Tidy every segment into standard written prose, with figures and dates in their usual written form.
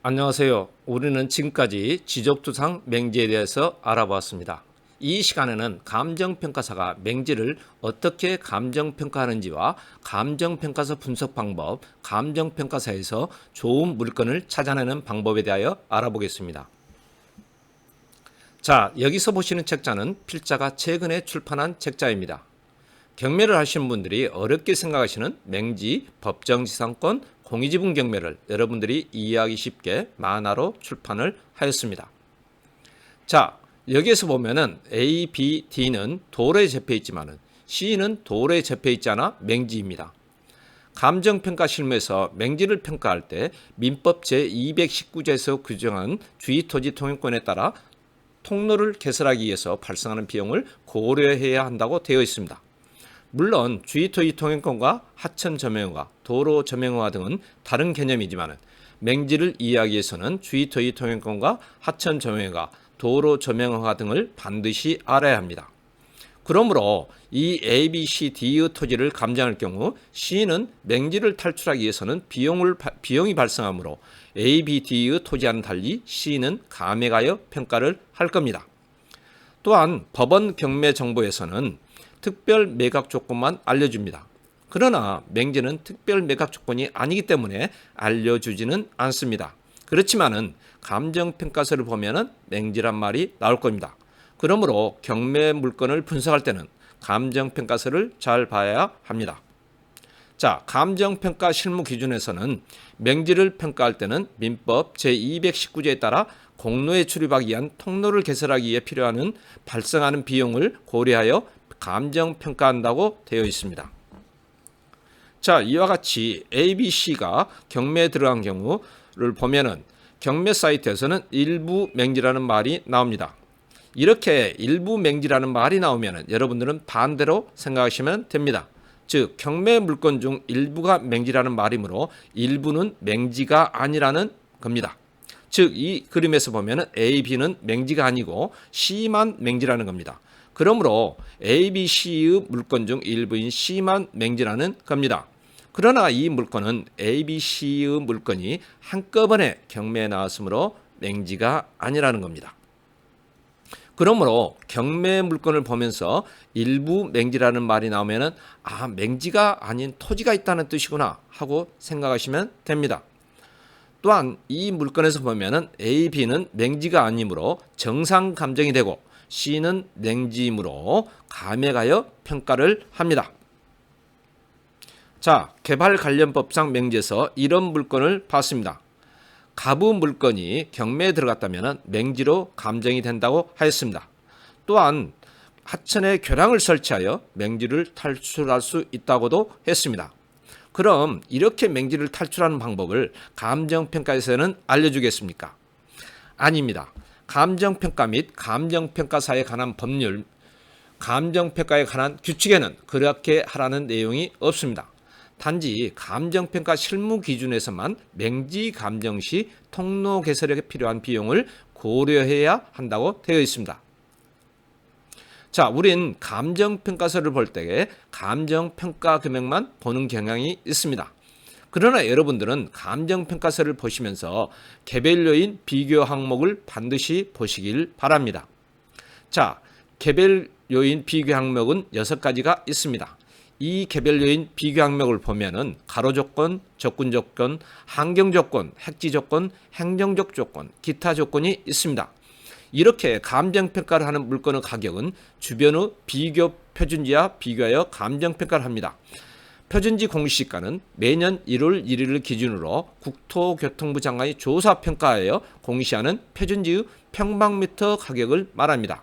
안녕하세요. 우리는 지금까지 지적투상 맹지에 대해서 알아보았습니다. 이 시간에는 감정평가사가 맹지를 어떻게 감정평가하는지와 감정평가서 분석 방법, 감정평가사에서 좋은 물건을 찾아내는 방법에 대하여 알아보겠습니다. 자, 여기서 보시는 책자는 필자가 최근에 출판한 책자입니다. 경매를 하시는 분들이 어렵게 생각하시는 맹지, 법정지상권, 공유지분 경매를 여러분들이 이해하기 쉽게 만화로 출판을 하였습니다. 자, 여기에서 보면은 A, B, D는 도로에 접해 있지만은 C는 도로에 접해 있지 않아 맹지입니다. 감정평가 실무에서 맹지를 평가할 때 민법 제219조에서 규정한 주의토지 통행권에 따라 통로를 개설하기 위해서 발생하는 비용을 고려해야 한다고 되어 있습니다. 물론 주의토지 통행권과 하천 점용허가, 도로 점용허가 등은 다른 개념이지만 맹지를 이해하기 위해서는 주의토지 통행권과 하천 점용허가, 도로 점용허가 등을 반드시 알아야 합니다. 그러므로 이 A, B, C, D의 토지를 감정할 경우 C는 맹지를 탈출하기 위해서는 비용이 발생하므로 A, B, D의 토지와는 달리 C는 감액하여 평가를 할 겁니다. 또한 법원 경매 정보에서는 특별 매각 조건만 알려줍니다. 그러나 맹지는 특별 매각 조건이 아니기 때문에 알려주지는 않습니다. 그렇지만은 감정평가서를 보면은 맹지란 말이 나올 겁니다. 그러므로 경매 물건을 분석할 때는 감정평가서를 잘 봐야 합니다. 자, 감정평가 실무 기준에서는 맹지를 평가할 때는 민법 제219조에 따라 공로에 출입하기 위한 통로를 개설하기 위해 필요한 발생하는 비용을 고려하여 감정평가한다고 되어 있습니다. 자, 이와 같이 A, B, C가 경매에 들어간 경우를 보면은 경매 사이트에서는 일부 맹지라는 말이 나옵니다. 이렇게 일부 맹지라는 말이 나오면은 여러분들은 반대로 생각하시면 됩니다. 즉, 경매 물건 중 일부가 맹지라는 말이므로 일부는 맹지가 아니라는 겁니다. 즉, 이 그림에서 보면은 A, B는 맹지가 아니고 C만 맹지라는 겁니다. 그러므로 A, B, C의 물건 중 일부인 C만 맹지라는 겁니다. 그러나 이 물건은 A, B, C의 물건이 한꺼번에 경매에 나왔으므로 맹지가 아니라는 겁니다. 그러므로 경매 물건을 보면서 일부 맹지라는 말이 나오면은 맹지가 아닌 토지가 있다는 뜻이구나 하고 생각하시면 됩니다. 또한 이 물건에서 보면은 A, B는 맹지가 아니므로 정상 감정이 되고 C는 맹지이므로 감액하여 평가를 합니다. 자, 개발관련법상 맹지에서 이런 물건을 봤습니다. 가부 물건이 경매에 들어갔다면 맹지로 감정이 된다고 하였습니다. 또한 하천에 교량을 설치하여 맹지를 탈출할 수 있다고도 했습니다. 그럼 이렇게 맹지를 탈출하는 방법을 감정평가에서는 알려주겠습니까? 아닙니다. 감정평가 및 감정평가사에 관한 법률, 감정평가에 관한 규칙에는 그렇게 하라는 내용이 없습니다. 단지 감정평가 실무 기준에서만 맹지 감정 시 통로 개설에 필요한 비용을 고려해야 한다고 되어 있습니다. 자, 우린 감정평가서를 볼 때에 감정평가 금액만 보는 경향이 있습니다. 그러나 여러분들은 감정평가서를 보시면서 개별 요인 비교 항목을 반드시 보시길 바랍니다. 자, 개별 요인 비교 항목은 6가지가 있습니다. 이 개별 요인 비교 항목을 보면은 가로 조건, 접근 조건, 환경 조건, 핵지 조건, 행정적 조건, 기타 조건이 있습니다. 이렇게 감정평가를 하는 물건의 가격은 주변의 비교 표준지와 비교하여 감정평가를 합니다. 표준지 공시가는 매년 1월 1일을 기준으로 국토교통부 장관이 조사평가하여 공시하는 표준지의 평방미터 가격을 말합니다.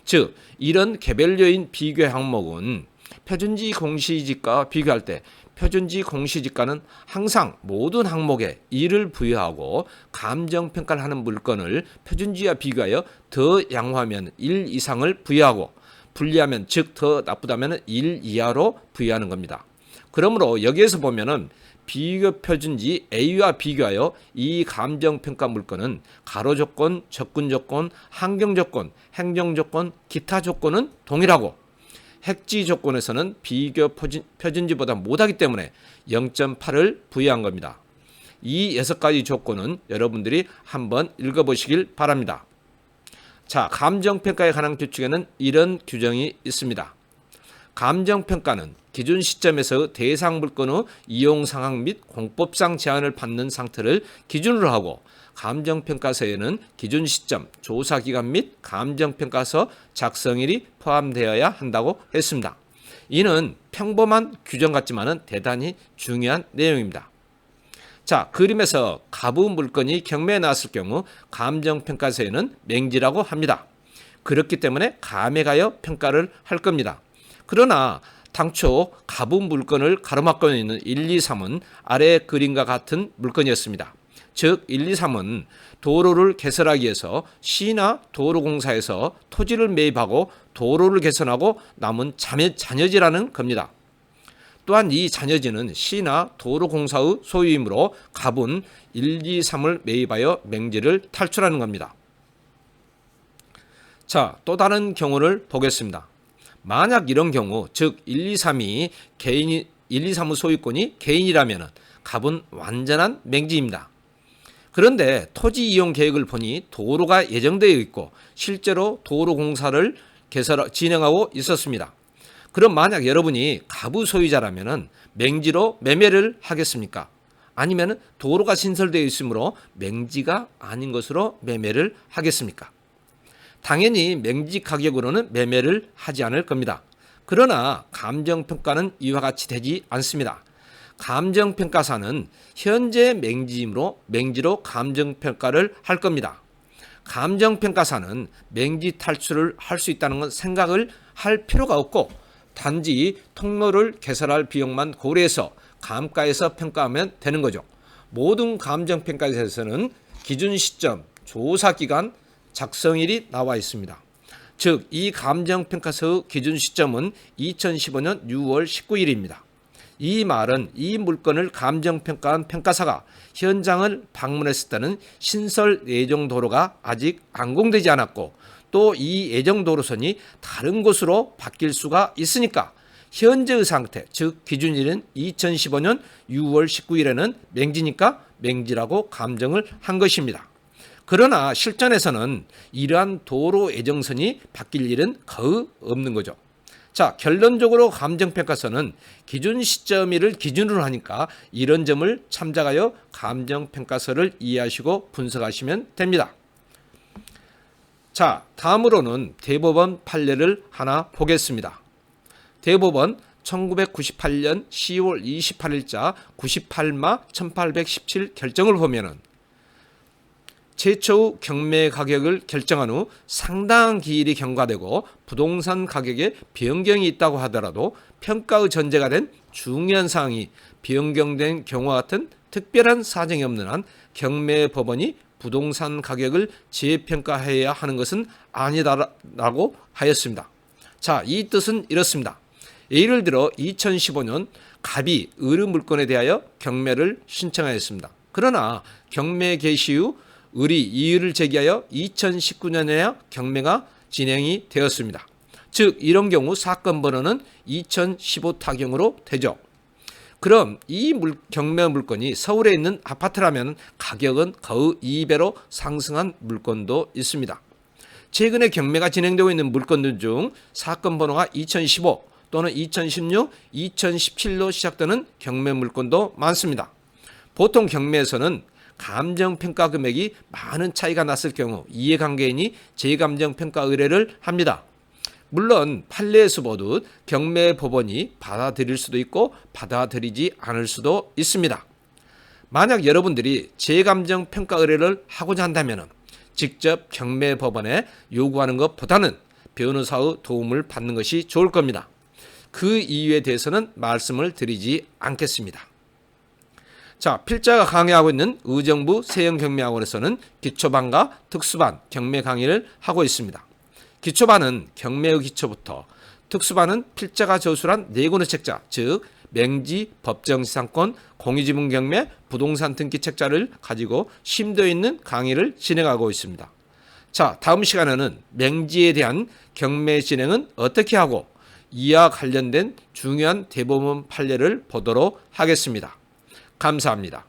즉, 이런 개별 요인 비교 항목은 표준지 공시지가와 비교할 때 표준지 공시지가는 항상 모든 항목에 1을 부여하고 감정평가를 하는 물건을 표준지와 비교하여 더 양호하면 1 이상을 부여하고 불리하면 즉 더 나쁘다면 1 이하로 부여하는 겁니다. 그러므로 여기에서 보면은 비교 표준지 A와 비교하여 이 감정평가 물건은 가로 조건, 접근 조건, 환경 조건, 행정 조건, 기타 조건은 동일하고 핵지 조건에서는 비교 표준지보다 못하기 때문에 0.8을 부여한 겁니다. 이 6가지 조건은 여러분들이 한번 읽어보시길 바랍니다. 자, 감정평가에 관한 규칙에는 이런 규정이 있습니다. 감정평가는 기준 시점에서 대상 물건의 이용 상황 및 공법상 제한을 받는 상태를 기준으로 하고, 감정평가서에는 기준 시점, 조사 기간 및 감정평가서 작성일이 포함되어야 한다고 했습니다. 이는 평범한 규정 같지만 대단히 중요한 내용입니다. 자, 그림에서 가부 물건이 경매에 나왔을 경우 감정평가서에는 맹지라고 합니다. 그렇기 때문에 감에 가여 평가를 할 겁니다. 그러나 당초 가부 물건을 가로막고 있는 1, 2, 3은 아래 그림과 같은 물건이었습니다. 즉 1, 2, 3은 도로를 개설하기 위해서 시나 도로공사에서 토지를 매입하고 도로를 개선하고 남은 잔여지라는 겁니다. 또한 이 잔여지는 시나 도로공사의 소유이므로 갑은 1, 2, 3을 매입하여 맹지를 탈출하는 겁니다. 자, 또 다른 경우를 보겠습니다. 만약 이런 경우, 즉 1, 2, 3이 개인이 1, 2, 3의 소유권이 개인이라면 갑은 완전한 맹지입니다. 그런데 토지 이용 계획을 보니 도로가 예정되어 있고 실제로 도로 공사를 진행하고 있었습니다. 그럼 만약 여러분이 가부 소유자라면 맹지로 매매를 하겠습니까? 아니면 도로가 신설되어 있으므로 맹지가 아닌 것으로 매매를 하겠습니까? 당연히 맹지 가격으로는 매매를 하지 않을 겁니다. 그러나 감정평가는 이와 같이 되지 않습니다. 감정평가사는 현재 맹지이므로 맹지로 감정평가를 할 겁니다. 감정평가사는 맹지 탈출을 할 수 있다는 건 생각을 할 필요가 없고 단지 통로를 개설할 비용만 고려해서 감가에서 평가하면 되는 거죠. 모든 감정평가에서는 기준 시점, 조사 기간, 작성일이 나와 있습니다. 즉, 이 감정평가서의 기준 시점은 2015년 6월 19일입니다. 이 말은 이 물건을 감정평가한 평가사가 현장을 방문했을 때는 신설 예정도로가 아직 안 공되지 않았고 또 이 예정도로선이 다른 곳으로 바뀔 수가 있으니까 현재의 상태, 즉 기준일은 2015년 6월 19일에는 맹지니까 맹지라고 감정을 한 것입니다. 그러나 실전에서는 이러한 도로 예정선이 바뀔 일은 거의 없는 거죠. 자, 결론적으로 감정평가서는 기준 시점일을 기준으로 하니까 이런 점을 참작하여 감정평가서를 이해하시고 분석하시면 됩니다. 자, 다음으로는 대법원 판례를 하나 보겠습니다. 대법원 1998년 10월 28일자 98마 1817 결정을 보면은 최초의 경매 가격을 결정한 후 상당한 기일이 경과되고 부동산 가격에 변경이 있다고 하더라도 평가의 전제가 된 중요한 사항이 변경된 경우와 같은 특별한 사정이 없는 한 경매 법원이 부동산 가격을 재평가해야 하는 것은 아니다라고 하였습니다. 자, 이 뜻은 이렇습니다. 예를 들어 2015년 갑이 의뢰 물건에 대하여 경매를 신청하였습니다. 그러나 경매 개시 후 의뢰 이의를 제기하여 2019년에야 경매가 진행이 되었습니다. 즉 이런 경우 사건 번호는 2015 타경으로 되죠. 그럼 이 경매 물건이 서울에 있는 아파트라면 가격은 거의 2배로 상승한 물건도 있습니다. 최근에 경매가 진행되고 있는 물건들 중 사건 번호가 2015 또는 2016, 2017로 시작되는 경매 물건도 많습니다. 보통 경매에서는 감정평가 금액이 많은 차이가 났을 경우 이해관계인이 재감정평가 의뢰를 합니다. 물론 판례에서 보듯 경매 법원이 받아들일 수도 있고 받아들이지 않을 수도 있습니다. 만약 여러분들이 재감정평가 의뢰를 하고자 한다면 직접 경매 법원에 요구하는 것보다는 변호사의 도움을 받는 것이 좋을 겁니다. 그 이유에 대해서는 말씀을 드리지 않겠습니다. 자, 필자가 강의하고 있는 의정부 세영경매학원에서는 기초반과 특수반 경매 강의를 하고 있습니다. 기초반은 경매의 기초부터, 특수반은 필자가 저술한 4권의 책자, 즉 맹지, 법정지상권, 공유지분경매, 부동산 등기 책자를 가지고 심도 있는 강의를 진행하고 있습니다. 자, 다음 시간에는 맹지에 대한 경매 진행은 어떻게 하고 이와 관련된 중요한 대법원 판례를 보도록 하겠습니다. 감사합니다.